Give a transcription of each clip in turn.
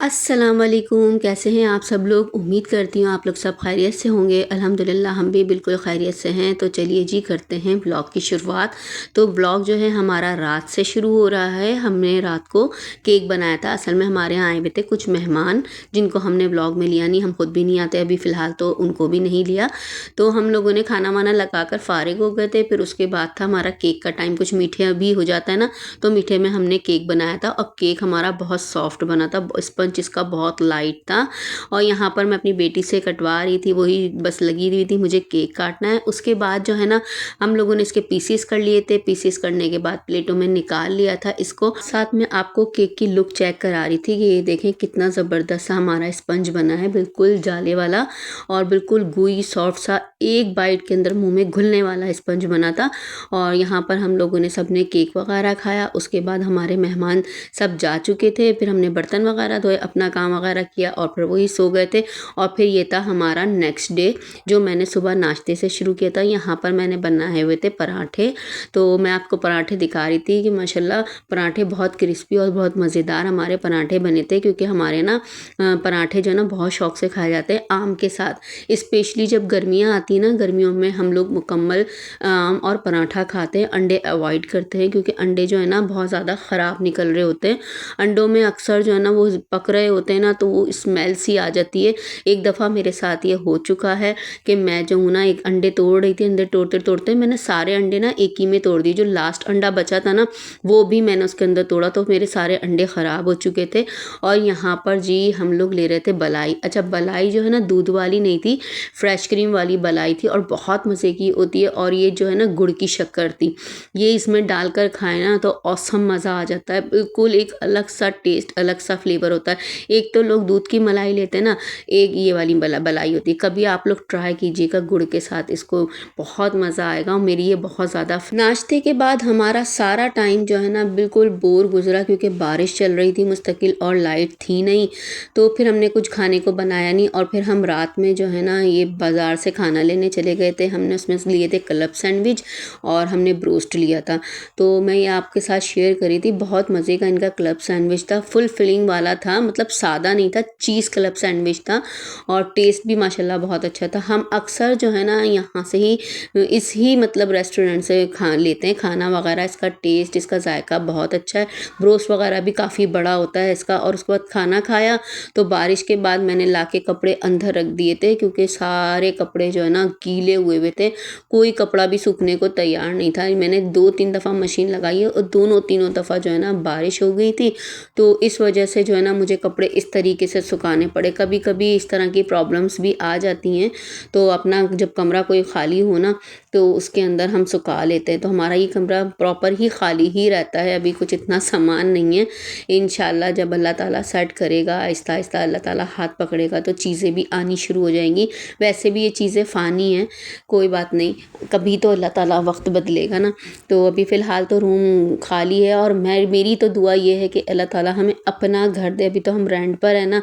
अस्सलाम वालेकुम, कैसे हैं आप सब लोग। उम्मीद करती हूँ आप लोग सब खैरियत से होंगे। अल्हम्दुलिल्लाह हम भी बिल्कुल खैरियत से हैं। तो चलिए जी करते हैं ब्लॉग की शुरुआत। तो ब्लॉग जो है हमारा रात से शुरू हो रहा है। हमने रात को केक बनाया था। असल में हमारे यहाँ आए हुए थे कुछ मेहमान जिनको हमने ब्लॉग में लिया नहीं, हम खुद भी नहीं आते अभी फ़िलहाल, तो उनको भी नहीं लिया। तो हम लोगों ने खाना वाना लगा कर फ़ारिग हो गए थे। फिर उसके बाद था हमारा केक का टाइम। कुछ मीठे भी हो जाता है ना, तो मीठे में हमने केक बनाया था और केक हमारा बहुत सॉफ्ट बना था। स्पंज इसका बहुत लाइट था। और यहाँ पर मैं अपनी बेटी से कटवा रही थी, वही बस लगी हुई थी मुझे केक काटना है। उसके बाद जो है ना हम लोगों ने इसके पीसीस कर लिए थे। पीसीस करने के बाद प्लेटों में निकाल लिया था इसको। साथ में आपको केक की लुक चेक करा रही थी कि ये देखें कितना ज़बरदस्त सा हमारा स्पंज बना है, बिल्कुल जाले वाला और बिल्कुल गुई सॉफ्ट सा, एक बाइट के अंदर मुंह में घुलने वाला स्पंज बना था। और यहाँ पर हम लोगों ने सबने केक वगैरह खाया। उसके बाद हमारे मेहमान सब जा चुके थे। फिर हमने बर्तन वगैरह धोए, अपना काम वगैरह किया और फिर वही सो गए थे। और फिर ये था हमारा नेक्स्ट डे जो मैंने सुबह नाश्ते से शुरू किया था। यहाँ पर मैंने बनाए हुए थे पराठे। तो मैं आपको पराठे दिखा रही थी कि माशाल्लाह पराठे बहुत क्रिस्पी और बहुत मज़ेदार हमारे पराठे बने थे, क्योंकि हमारे ना पराठे जो है ना बहुत शौक से खाए जाते हैं आम के साथ। स्पेशली जब गर्मियाँ आती हैं ना, गर्मियों में हम लोग मुकम्मल आम और पराठा खाते हैं। अंडे अवॉइड करते हैं क्योंकि अंडे जो है ना बहुत ज़्यादा ख़राब निकल रहे होते हैं। अंडों में अक्सर जो है ना वो पक रहे होते हैं ना, तो वो स्मेल सी आ जाती है। एक दफ़ा मेरे साथ ये हो चुका है कि मैं जो हूँ ना एक अंडे तोड़ रही थी, अंडे तोड़ते तोड़ते मैंने सारे अंडे ना एक ही में तोड़ दिए। जो लास्ट अंडा बचा था ना वो भी मैंने उसके अंदर तोड़ा, तो मेरे सारे अंडे ख़राब हो चुके थे। और यहाँ पर जी हम लोग ले रहे थे बलाई। अच्छा, बलाई जो है ना दूध वाली नहीं थी, फ्रेश क्रीम वाली बलाई थी और बहुत मज़े की होती है। और ये जो है ना गुड़ की शक्कर थी, ये इसमें डालकर खाएं ना तो औसम मज़ा आ जाता है। बिल्कुल एक अलग सा टेस्ट, अलग सा फ्लेवर होता है। एक तो लोग दूध की मलाई लेते हैं ना, एक ये वाली बलाई होती है। कभी आप लोग ट्राई कीजिएगा गुड़ के साथ, इसको बहुत मज़ा आएगा। और मेरी ये बहुत ज़्यादा नाश्ते के बाद हमारा सारा टाइम जो है ना बिल्कुल बोर गुजरा, क्योंकि बारिश चल रही थी मुस्तकिल और लाइट थी नहीं। तो फिर हमने कुछ खाने को बनाया नहीं और फिर हम रात में जो है ना ये बाज़ार से खाना लेने चले गए थे। हमने उसमें से लिए थे क्लब सैंडविच और हमने ब्रोस्ट लिया था। तो मैं ये आपके साथ शेयर करी थी, बहुत मज़े का इनका क्लब सैंडविच था। फुल फिलिंग वाला था, मतलब सादा नहीं था, चीज़ क्लब सैंडविच था और टेस्ट भी माशाल्लाह बहुत अच्छा था। हम अक्सर जो है ना यहाँ से ही इस ही मतलब रेस्टोरेंट से खा लेते हैं खाना वगैरह। इसका टेस्ट, इसका जायका बहुत अच्छा है। ब्रोस्ट वगैरह भी काफ़ी बड़ा होता है इसका। और उसके बाद खाना खाया तो बारिश के बाद मैंने लाके कपड़े अंदर रख दिए थे, क्योंकि सारे कपड़े जो है ना गीले हुए हुए थे, कोई कपड़ा भी सूखने को तैयार नहीं था। मैंने 2-3 दफ़ा मशीन लगाई है और दोनों तीनों दफ़ा जो है ना बारिश हो गई थी, तो इस वजह से जो है ना मुझे कपड़े इस तरीके से सुखाने पड़े। कभी कभी इस तरह की प्रॉब्लम्स भी आ जाती हैं। तो अपना जब कमरा कोई खाली हो ना तो उसके अंदर हम सुखा लेते हैं। तो हमारा ये कमरा प्रॉपर ही खाली ही रहता है, अभी कुछ इतना सामान नहीं है। इंशाल्लाह जब अल्लाह ताला सेट करेगा, आहिस्ता आहिस्ता अल्लाह ताला हाथ पकड़ेगा तो चीज़ें भी आनी शुरू हो जाएंगी। वैसे भी ये चीज़ें फ़ानी हैं, कोई बात नहीं, कभी तो अल्लाह ताला वक्त बदलेगा ना। तो अभी फ़िलहाल तो रूम खाली है और मेरी तो दुआ ये है कि अल्लाह ताला हमें अपना घर दे। अभी तो हम रेंट पर है ना,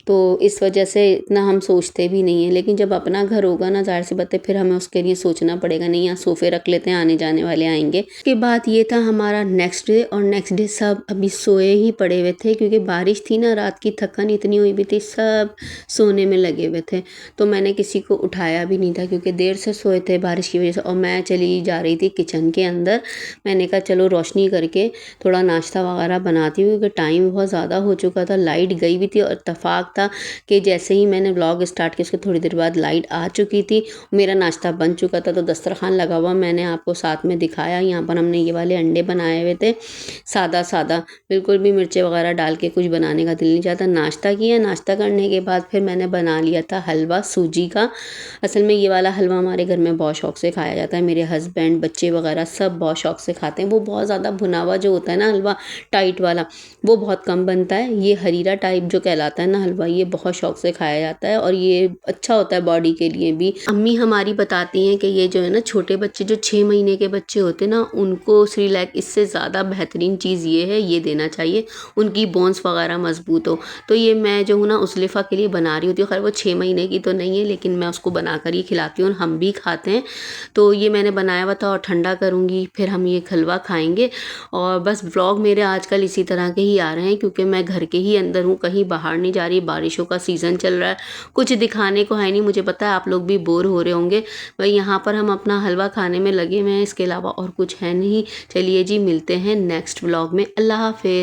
तो इस वजह से इतना हम सोचते भी नहीं हैं। लेकिन जब अपना घर होगा ना, ज़ाहिर सी बात है फिर हमें उसके लिए सोचना पड़ेगा। नहीं, यहाँ सोफ़े रख लेते हैं, आने जाने वाले आएंगे। उसके बाद ये था हमारा नेक्स्ट डे। और नेक्स्ट डे सब अभी सोए ही पड़े हुए थे, क्योंकि बारिश थी ना, रात की थकन इतनी हुई भी थी, सब सोने में लगे हुए थे। तो मैंने किसी को उठाया भी नहीं था, क्योंकि देर से सोए थे बारिश की वजह से। और मैं चली जा रही थी किचन के अंदर। मैंने कहा चलो रोशनी करके थोड़ा नाश्ता वगैरह बनाती हूँ, क्योंकि टाइम बहुत ज़्यादा हो चुका था, लाइट गई भी थी। और इत्तेफाक था कि जैसे ही मैंने व्लॉग स्टार्ट किया उसके थोड़ी देर बाद लाइट आ चुकी थी, मेरा नाश्ता बन चुका था। तो दस्तरखान लगा हुआ मैंने आपको साथ में दिखाया। यहाँ पर हमने ये वाले अंडे बनाए हुए थे, सादा सादा, बिल्कुल भी मिर्चें वगैरह डाल के कुछ बनाने का दिल नहीं चाहता। नाश्ता किया, नाश्ता करने के बाद फिर मैंने बना लिया था हलवा सूजी का। असल में ये वाला हलवा हमारे घर में बहुत शौक से खाया जाता है। मेरे हस्बैंड, बच्चे वगैरह सब बहुत शौक से खाते हैं। वो बहुत ज़्यादा भुना हुआ जो होता है ना हलवा, टाइट वाला, वो बहुत कम बनता है। ये हरीरा टाइप जो कहलाता है ना हलवा, ये बहुत शौक से खाया जाता है और ये अच्छा होता है बॉडी के लिए भी। अम्मी हमारी बताती हैं कि ये जो है ना छोटे बच्चे, जो 6 महीने के बच्चे होते हैं ना, उनको सेरेलैक इससे ज़्यादा बेहतरीन चीज़ ये है, ये देना चाहिए, उनकी बोन्स वगैरह मजबूत हो। तो ये मैं जो हूँ ना उसलेफ़ा के लिए बना रही होती हूँ। खैर वो 6 महीने की तो नहीं है, लेकिन मैं उसको बना कर ही खिलाती हूँ और हम भी खाते हैं। तो ये मैंने बनाया हुआ था और ठंडा करूँगी, फिर हम ये हलवा खाएंगे। और बस व्लॉग मेरे आजकल इसी तरह के ही आ रहे हैं, क्योंकि मैं घर के ही अंदर हूँ, कहीं बाहर नहीं जा रही। बारिशों का सीज़न चल रहा है, कुछ दिखाने को है नहीं। मुझे पता है आप लोग भी बोर हो रहे होंगे। भाई यहाँ पर हम अपना हलवा खाने में लगे हुए हैं, इसके अलावा और कुछ है नहीं। चलिए जी, मिलते हैं नेक्स्ट व्लॉग में। अल्लाह हाफ़िज़।